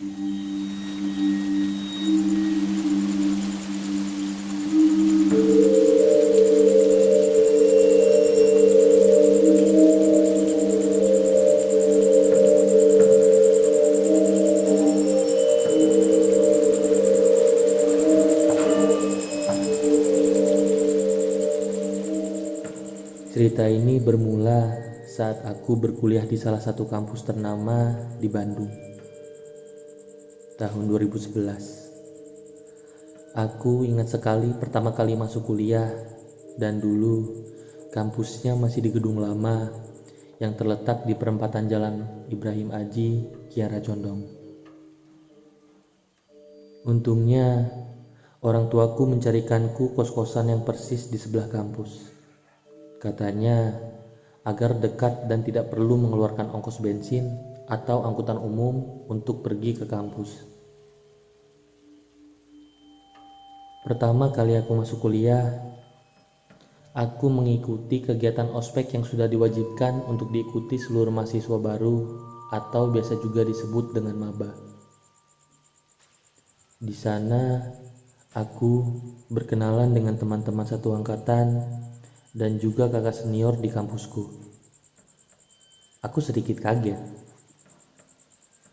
Cerita ini bermula saat aku berkuliah di salah satu kampus ternama di Bandung, tahun 2011. Aku ingat sekali pertama kali masuk kuliah, dan dulu kampusnya masih di gedung lama yang terletak di perempatan Jalan Ibrahim Aji, Kiara Condong. Untungnya, orang tuaku mencarikanku kos-kosan yang persis di sebelah kampus. Katanya, agar dekat dan tidak perlu mengeluarkan ongkos bensin atau angkutan umum untuk pergi ke kampus. Pertama kali aku masuk kuliah, aku mengikuti kegiatan ospek yang sudah diwajibkan untuk diikuti seluruh mahasiswa baru atau biasa juga disebut dengan maba. Di sana, aku berkenalan dengan teman-teman satu angkatan dan juga kakak senior di kampusku. Aku sedikit kaget.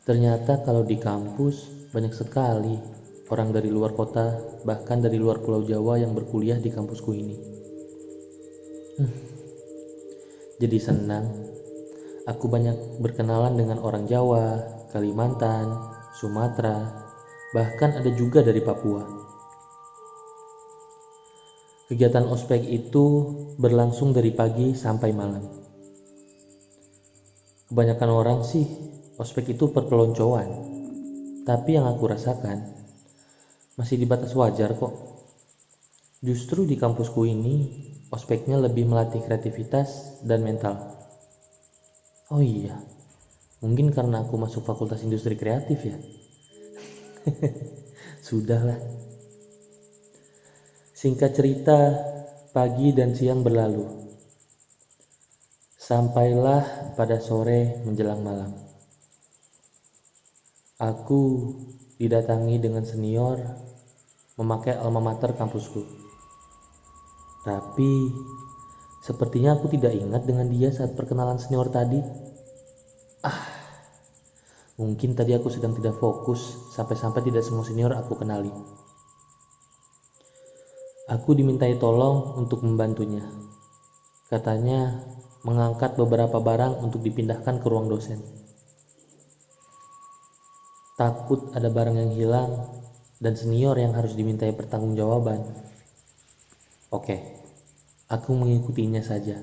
Ternyata kalau di kampus banyak sekali orang dari luar kota, bahkan dari luar Pulau Jawa yang berkuliah di kampusku ini. Jadi senang. Aku banyak berkenalan dengan orang Jawa, Kalimantan, Sumatera, bahkan ada juga dari Papua. Kegiatan ospek itu berlangsung dari pagi sampai malam. Kebanyakan orang sih ospek itu perpeloncoan, tapi yang aku rasakan masih di batas wajar kok. Justru di kampusku ini ospeknya lebih melatih kreativitas dan mental. Oh iya, mungkin karena aku masuk fakultas industri kreatif ya. Sudahlah. Singkat cerita, pagi dan siang berlalu. Sampailah pada sore menjelang malam. Aku didatangi dengan senior memakai alma mater kampusku. Tapi, sepertinya aku tidak ingat dengan dia saat perkenalan senior tadi. Mungkin tadi aku sedang tidak fokus sampai-sampai tidak semua senior aku kenali. Aku dimintai tolong untuk membantunya. Katanya mengangkat beberapa barang untuk dipindahkan ke ruang dosen. Takut ada barang yang hilang dan senior yang harus dimintai pertanggungjawaban. Oke, aku mengikutinya saja.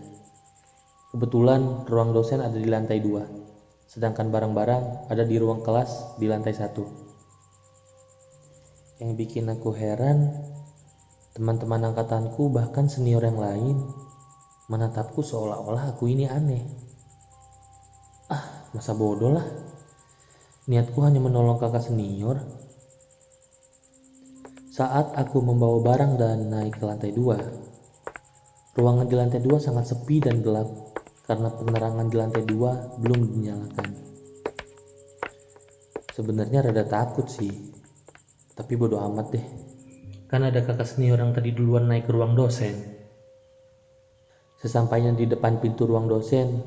Kebetulan ruang dosen ada di lantai 2, sedangkan barang-barang ada di ruang kelas di lantai 1. Yang bikin aku heran, teman-teman angkatanku bahkan senior yang lain menatapku seolah-olah aku ini aneh. Masa bodoh lah. Niatku hanya menolong kakak senior. Saat aku membawa barang dan naik ke lantai 2, ruangan di lantai 2 sangat sepi dan gelap karena penerangan di lantai 2 belum dinyalakan. Sebenarnya rada takut sih, tapi bodo amat deh. Kan ada kakak senior yang tadi duluan naik ke ruang dosen. Sesampainya di depan pintu ruang dosen,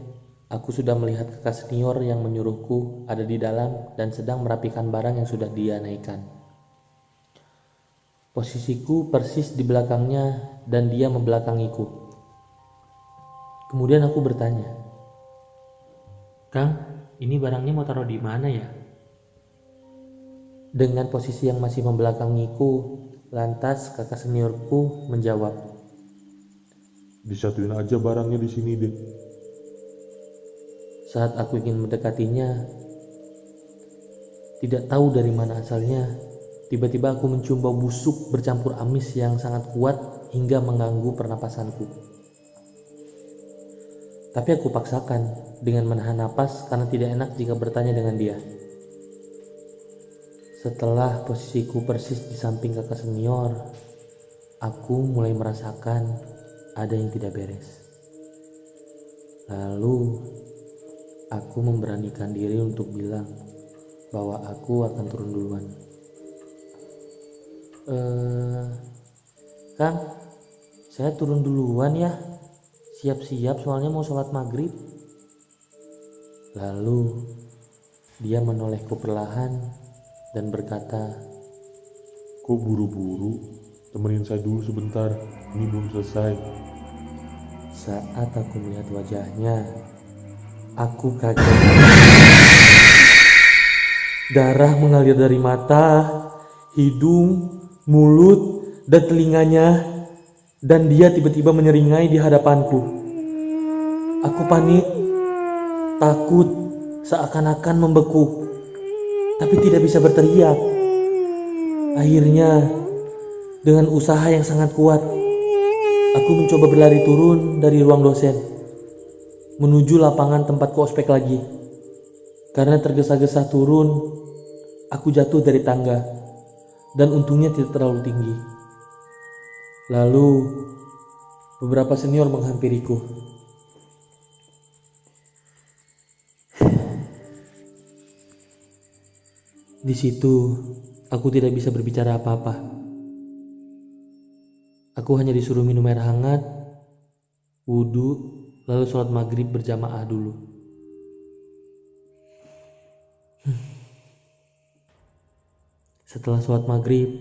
aku sudah melihat kakak senior yang menyuruhku ada di dalam dan sedang merapikan barang yang sudah dia naikkan. Posisiku persis di belakangnya dan dia membelakangiku. Kemudian aku bertanya, "Kang, ini barangnya mau taruh di mana ya?" Dengan posisi yang masih membelakangiku, lantas kakak seniorku menjawab, "Disatuin aja barangnya di sini deh." Saat aku ingin mendekatinya, tidak tahu dari mana asalnya, tiba-tiba aku mencium bau busuk bercampur amis yang sangat kuat hingga mengganggu pernapasanku. Tapi aku paksakan dengan menahan napas karena tidak enak jika bertanya dengan dia. Setelah posisiku persis di samping kakak senior, aku mulai merasakan ada yang tidak beres. Lalu, aku memberanikan diri untuk bilang, bahwa aku akan turun duluan. Kang, saya turun duluan ya. Siap-siap soalnya mau sholat maghrib. Lalu dia menolehku perlahan dan berkata, Kok buru-buru? Temenin saya dulu sebentar, ini belum selesai. saat aku melihat wajahnya, aku kaget. Darah mengalir dari mata, hidung, mulut, dan telinganya, dan dia tiba-tiba menyeringai di hadapanku. Aku panik, takut, seakan-akan membeku, tapi tidak bisa berteriak. Akhirnya, dengan usaha yang sangat kuat, aku mencoba berlari turun dari ruang dosen, menuju lapangan tempatku ospek lagi. Karena tergesa-gesa turun, aku jatuh dari tangga, dan untungnya tidak terlalu tinggi. Lalu, beberapa senior menghampiriku. Di situ, aku tidak bisa berbicara apa-apa. Aku hanya disuruh minum air hangat, wudhu, lalu sholat maghrib berjamaah dulu. Setelah sholat maghrib,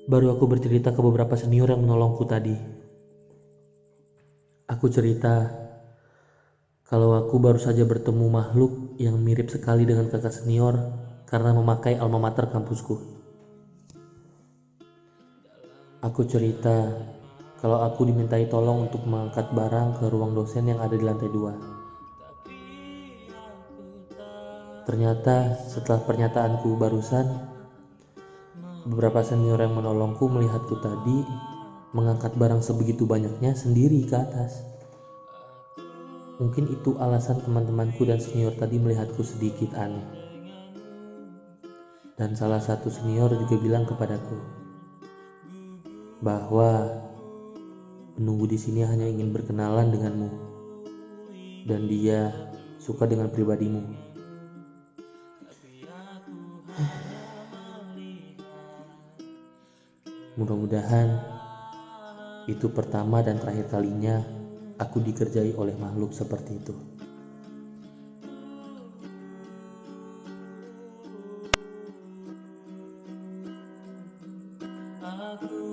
baru aku bercerita ke beberapa senior yang menolongku tadi. Aku cerita kalau aku baru saja bertemu makhluk yang mirip sekali dengan kakak senior karena memakai alma mater kampusku. Aku cerita kalau aku dimintai tolong untuk mengangkat barang ke ruang dosen yang ada di lantai 2. Ternyata setelah pernyataanku barusan, beberapa senior yang menolongku melihatku tadi mengangkat barang sebegitu banyaknya sendiri ke atas. Mungkin itu alasan teman-temanku dan senior tadi melihatku sedikit aneh. Dan salah satu senior juga bilang kepadaku bahwa penunggu di sini hanya ingin berkenalan denganmu dan dia suka dengan pribadimu. Mudah-mudahan itu pertama dan terakhir kalinya aku dikerjai oleh makhluk seperti itu. Aku